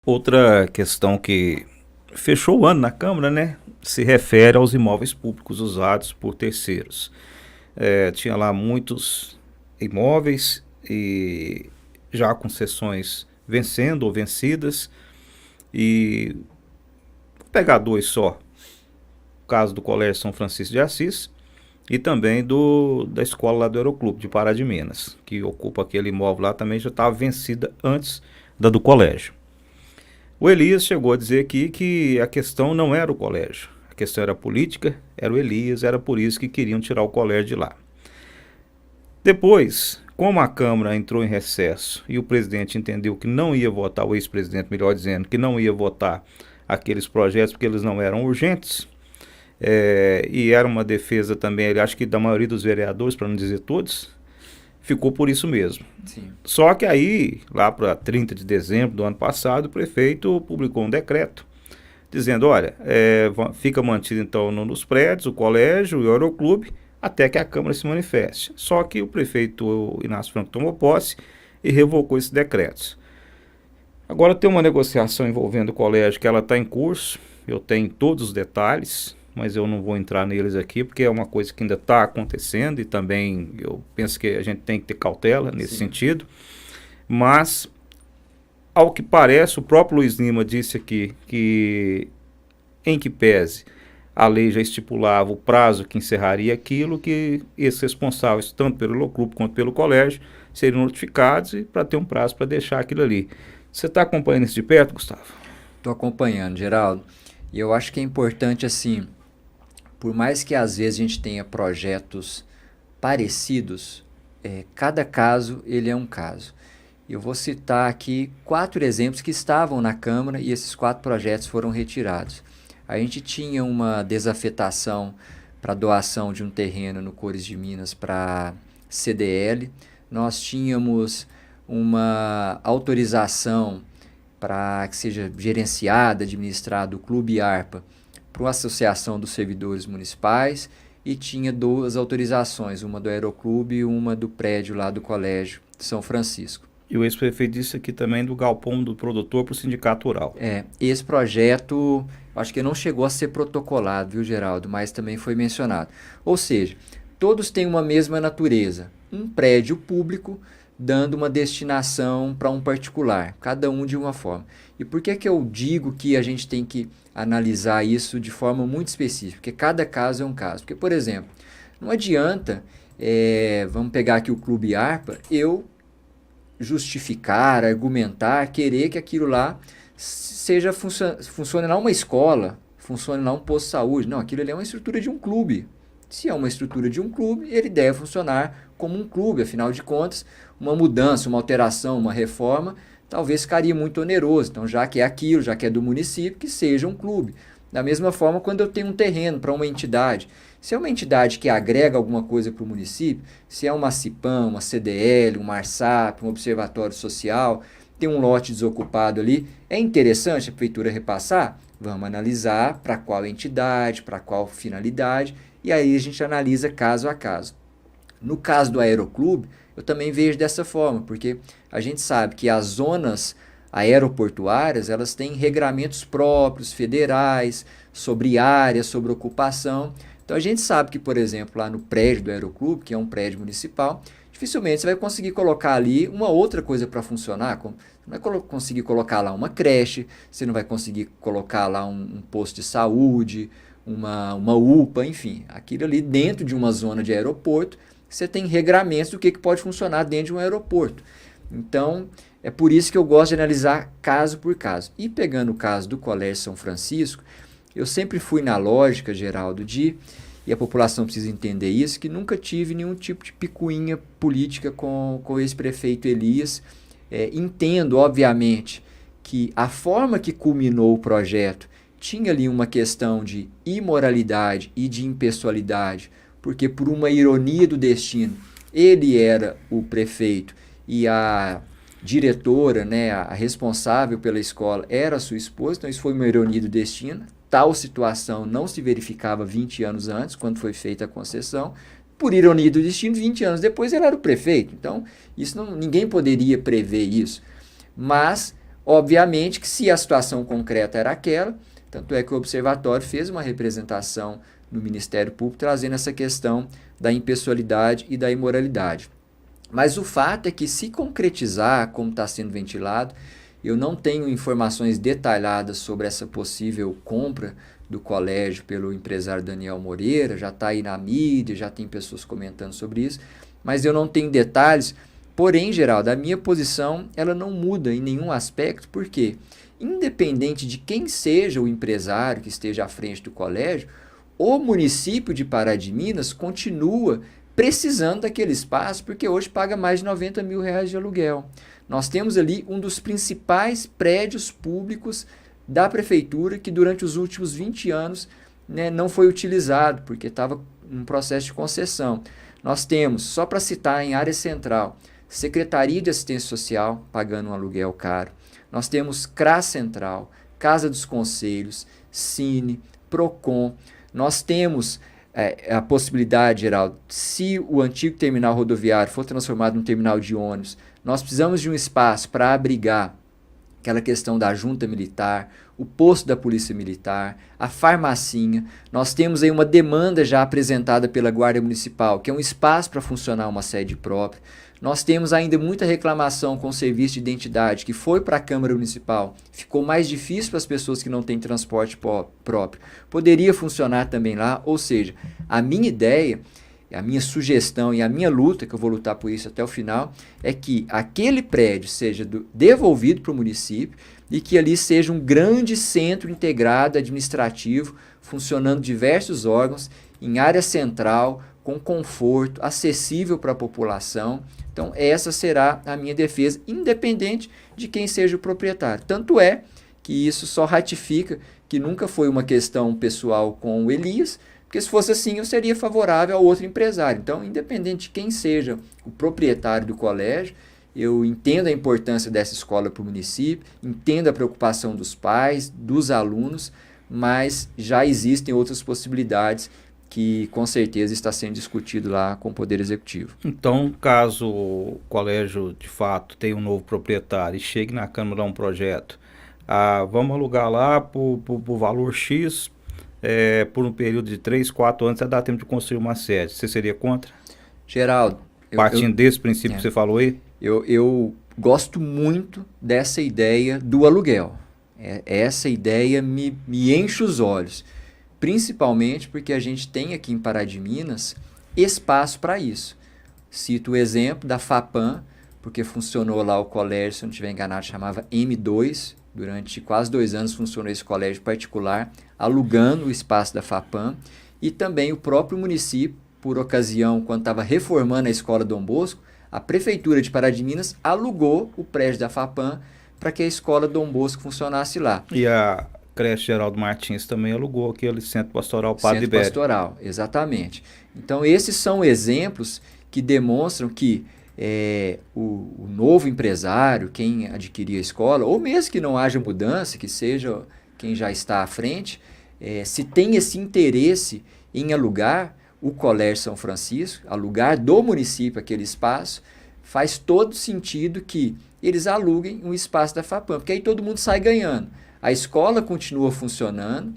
Outra questão que fechou o ano na Câmara, né, se refere aos imóveis públicos usados por terceiros. Tinha lá muitos imóveis e já com sessões vencendo ou vencidas, e vou pegar dois só: o caso do Colégio São Francisco de Assis e também da escola lá do Aeroclube de Pará de Minas, que ocupa aquele imóvel lá, também já estava vencida antes da do colégio. O Elias chegou a dizer aqui que a questão não era o colégio, a questão era política, era o Elias, era por isso que queriam tirar o colégio de lá. Depois, como a Câmara entrou em recesso e o presidente entendeu que não ia votar, o ex-presidente, melhor dizendo, que não ia votar aqueles projetos porque eles não eram urgentes, e era uma defesa também, acho que da maioria dos vereadores, para não dizer todos, ficou por isso mesmo. Sim. Só que aí, lá para 30 de dezembro do ano passado, o prefeito publicou um decreto dizendo, olha, fica mantido então nos prédios, o colégio e o Aeroclube, até que a Câmara se manifeste. Só que o prefeito Inácio Franco tomou posse e revocou esses decretos. Agora tem uma negociação envolvendo o colégio que ela está em curso, eu tenho todos os detalhes, mas eu não vou entrar neles aqui, porque é uma coisa que ainda está acontecendo e também eu penso que a gente tem que ter cautela nesse sentido. Mas, ao que parece, o próprio Luiz Lima disse aqui que, em que pese a lei já estipulava o prazo que encerraria aquilo, que esses responsáveis, tanto pelo Aeroclube quanto pelo colégio, seriam notificados e para ter um prazo para deixar aquilo ali. Você está acompanhando isso de perto, Gustavo? Estou acompanhando, Geraldo. E eu acho que é importante, assim, por mais que às vezes a gente tenha projetos parecidos, cada caso ele é um caso. Eu vou citar aqui 4 exemplos que estavam na Câmara e esses 4 projetos foram retirados. A gente tinha uma desafetação para doação de um terreno no Cores de Minas para CDL. Nós tínhamos uma autorização para que seja gerenciada, administrado o Clube ARPA para uma associação dos servidores municipais, e tinha 2 autorizações, uma do Aeroclube e uma do prédio lá do Colégio São Francisco. E o ex-prefeito disse aqui também do galpão do produtor para o sindicato rural. Esse projeto, acho que não chegou a ser protocolado, viu, Geraldo? Mas também foi mencionado. Ou seja, todos têm uma mesma natureza. Um prédio público dando uma destinação para um particular, cada um de uma forma. E por que eu digo que a gente tem que analisar isso de forma muito específica? Porque cada caso é um caso. Porque, por exemplo, não adianta, vamos pegar aqui o Clube ARPA, eu justificar, argumentar, querer que aquilo lá funcione lá uma escola, funcione lá um posto de saúde. Não, aquilo ali é uma estrutura de um clube. Se é uma estrutura de um clube, ele deve funcionar como um clube. Afinal de contas, uma mudança, uma alteração, uma reforma, talvez ficaria muito oneroso. Então, já que é aquilo, já que é do município, que seja um clube. Da mesma forma, quando eu tenho um terreno para uma entidade, se é uma entidade que agrega alguma coisa para o município, se é uma CIPAM, uma CDL, um MARSAP, um observatório social, tem um lote desocupado ali, é interessante a prefeitura repassar? Vamos analisar para qual entidade, para qual finalidade, e aí a gente analisa caso a caso. No caso do Aeroclube, eu também vejo dessa forma, porque a gente sabe que as zonas aeroportuárias, elas têm regramentos próprios, federais, sobre área, sobre ocupação. Então a gente sabe que, por exemplo, lá no prédio do Aeroclube, que é um prédio municipal, dificilmente você vai conseguir colocar ali uma outra coisa para funcionar. Você não vai conseguir colocar lá uma creche, você não vai conseguir colocar lá um posto de saúde, uma UPA, enfim. Aquilo ali dentro de uma zona de aeroporto, você tem regramentos do que pode funcionar dentro de um aeroporto. Então, é por isso que eu gosto de analisar caso por caso. E pegando o caso do Colégio São Francisco, eu sempre fui na lógica, Geraldo, e a população precisa entender isso, que nunca tive nenhum tipo de picuinha política com o ex-prefeito Elias. Entendo, obviamente, que a forma que culminou o projeto tinha ali uma questão de imoralidade e de impessoalidade, porque por uma ironia do destino, ele era o prefeito e a diretora, né, a responsável pela escola era a sua esposa, então isso foi uma ironia do destino. Tal situação não se verificava 20 anos antes, quando foi feita a concessão. Por ironia do destino, 20 anos depois ele era o prefeito. Então, ninguém poderia prever isso. Mas, obviamente, que se a situação concreta era aquela, tanto é que o Observatório fez uma representação no Ministério Público trazendo essa questão da impessoalidade e da imoralidade. Mas o fato é que, se concretizar como está sendo ventilado, eu não tenho informações detalhadas sobre essa possível compra do colégio pelo empresário Daniel Moreira, já está aí na mídia, já tem pessoas comentando sobre isso, mas eu não tenho detalhes. Porém, Geraldo, a minha posição ela não muda em nenhum aspecto, porque independente de quem seja o empresário que esteja à frente do colégio, o município de Pará de Minas continua precisando daquele espaço, porque hoje paga mais de R$90 mil de aluguel. Nós temos ali um dos principais prédios públicos da prefeitura que durante os últimos 20 anos, né, não foi utilizado, porque estava em processo de concessão. Nós temos, só para citar em área central, Secretaria de Assistência Social pagando um aluguel caro. Nós temos CRAS Central, Casa dos Conselhos, Cine, Procon. Nós temos a possibilidade, Geraldo, se o antigo terminal rodoviário for transformado num terminal de ônibus, nós precisamos de um espaço para abrigar aquela questão da junta militar, o posto da polícia militar, a farmacinha. Nós temos aí uma demanda já apresentada pela Guarda Municipal, que é um espaço para funcionar uma sede própria. Nós temos ainda muita reclamação com o serviço de identidade, que foi para a Câmara Municipal. Ficou mais difícil para as pessoas que não têm transporte próprio. Poderia funcionar também lá, ou seja, a minha ideia, a minha sugestão e a minha luta, que eu vou lutar por isso até o final, é que aquele prédio seja devolvido para o município e que ali seja um grande centro integrado administrativo, funcionando diversos órgãos, em área central, com conforto, acessível para a população. Então, essa será a minha defesa, independente de quem seja o proprietário. Tanto é que isso só ratifica que nunca foi uma questão pessoal com o Elias, porque se fosse assim, eu seria favorável ao outro empresário. Então, independente de quem seja o proprietário do colégio, eu entendo a importância dessa escola para o município, entendo a preocupação dos pais, dos alunos, mas já existem outras possibilidades que com certeza está sendo discutido lá com o Poder Executivo. Então, caso o colégio de fato tenha um novo proprietário e chegue na Câmara um projeto, vamos alugar lá por valor X, por um período de 3, 4 anos, dá tempo de construir uma sede. Você seria contra? Geraldo, partindo desse princípio que você falou aí? Eu gosto muito dessa ideia do aluguel. Essa ideia me enche os olhos. Principalmente porque a gente tem aqui em Pará de Minas espaço para isso. Cito o exemplo da FAPAM, porque funcionou lá o colégio, se eu não estiver enganado, chamava M2. Durante quase 2 anos funcionou esse colégio particular, alugando o espaço da FAPAM. E também o próprio município, por ocasião, quando estava reformando a escola Dom Bosco, a Prefeitura de Pará de Minas alugou o prédio da FAPAM para que a escola Dom Bosco funcionasse lá. E a creche Geraldo Martins também alugou aquele Centro Pastoral Padre Ibério. Centro Pastoral, exatamente. Então, esses são exemplos que demonstram que o novo empresário, quem adquirir a escola, ou mesmo que não haja mudança, que seja quem já está à frente, se tem esse interesse em alugar o Colégio São Francisco, alugar do município aquele espaço, faz todo sentido que eles aluguem um espaço da FAPAM, porque aí todo mundo sai ganhando. A escola continua funcionando,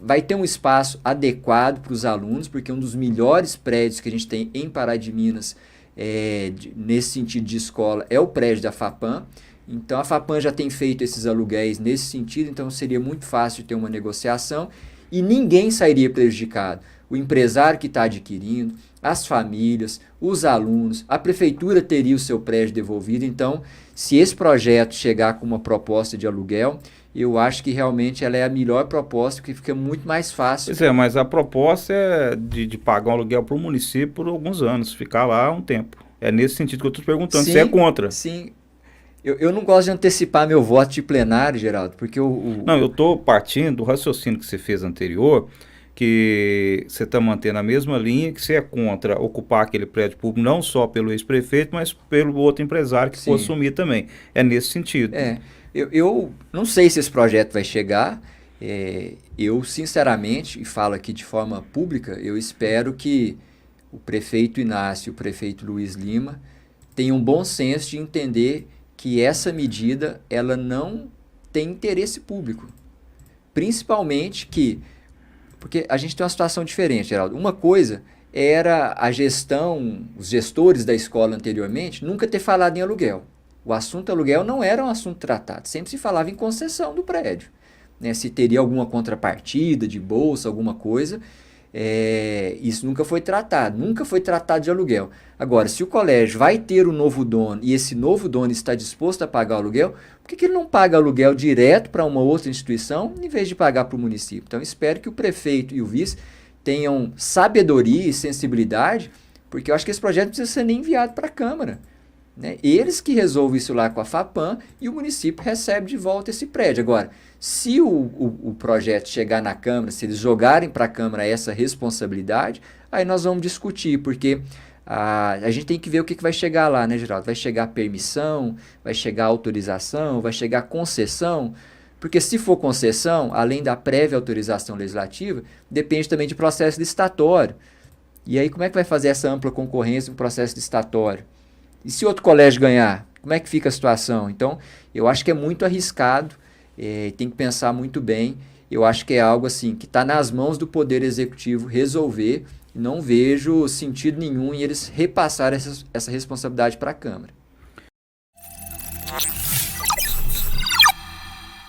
vai ter um espaço adequado para os alunos, porque um dos melhores prédios que a gente tem em Pará de Minas, nesse sentido de escola, é o prédio da FAPAM. Então, a FAPAM já tem feito esses aluguéis nesse sentido, então seria muito fácil de ter uma negociação e ninguém sairia prejudicado. O empresário que está adquirindo, as famílias, os alunos, a prefeitura teria o seu prédio devolvido. Então, se esse projeto chegar com uma proposta de aluguel, eu acho que realmente ela é a melhor proposta, porque fica muito mais fácil. Pois mas a proposta é de pagar um aluguel para o município por alguns anos, ficar lá um tempo. É nesse sentido que eu estou te perguntando, você é contra? Sim, eu não gosto de antecipar meu voto de plenário, Geraldo, porque Não, eu estou partindo do raciocínio que você fez anterior, que você está mantendo a mesma linha, que você é contra ocupar aquele prédio público, não só pelo ex-prefeito, mas pelo outro empresário que for assumir também. É nesse sentido. Eu não sei se esse projeto vai chegar. Eu, sinceramente, e falo aqui de forma pública, eu espero que o prefeito Inácio e o prefeito Luiz Lima tenham um bom senso de entender que essa medida ela não tem interesse público. Principalmente porque a gente tem uma situação diferente, Geraldo. Uma coisa era a gestão, os gestores da escola anteriormente, nunca ter falado em aluguel. O assunto aluguel não era um assunto tratado, sempre se falava em concessão do prédio. Né? Se teria alguma contrapartida de bolsa, alguma coisa, isso nunca foi tratado de aluguel. Agora, se o colégio vai ter um novo dono e esse novo dono está disposto a pagar o aluguel, por que ele não paga aluguel direto para uma outra instituição em vez de pagar para o município? Então, espero que o prefeito e o vice tenham sabedoria e sensibilidade, porque eu acho que esse projeto não precisa ser nem enviado para a Câmara. Né? Eles que resolvem isso lá com a FAPAM e o município recebe de volta esse prédio. Agora, se o projeto chegar na Câmara, se eles jogarem para a Câmara essa responsabilidade, aí nós vamos discutir, porque a gente tem que ver o que vai chegar lá, né, Geraldo? Vai chegar permissão, vai chegar autorização, vai chegar concessão, porque se for concessão, além da prévia autorização legislativa, depende também de processo licitatório. E aí como é que vai fazer essa ampla concorrência no processo licitatório? E se outro colégio ganhar, como é que fica a situação? Então, eu acho que é muito arriscado, tem que pensar muito bem. Eu acho que é algo assim que está nas mãos do Poder Executivo resolver. Não vejo sentido nenhum em eles repassar essa responsabilidade para a Câmara.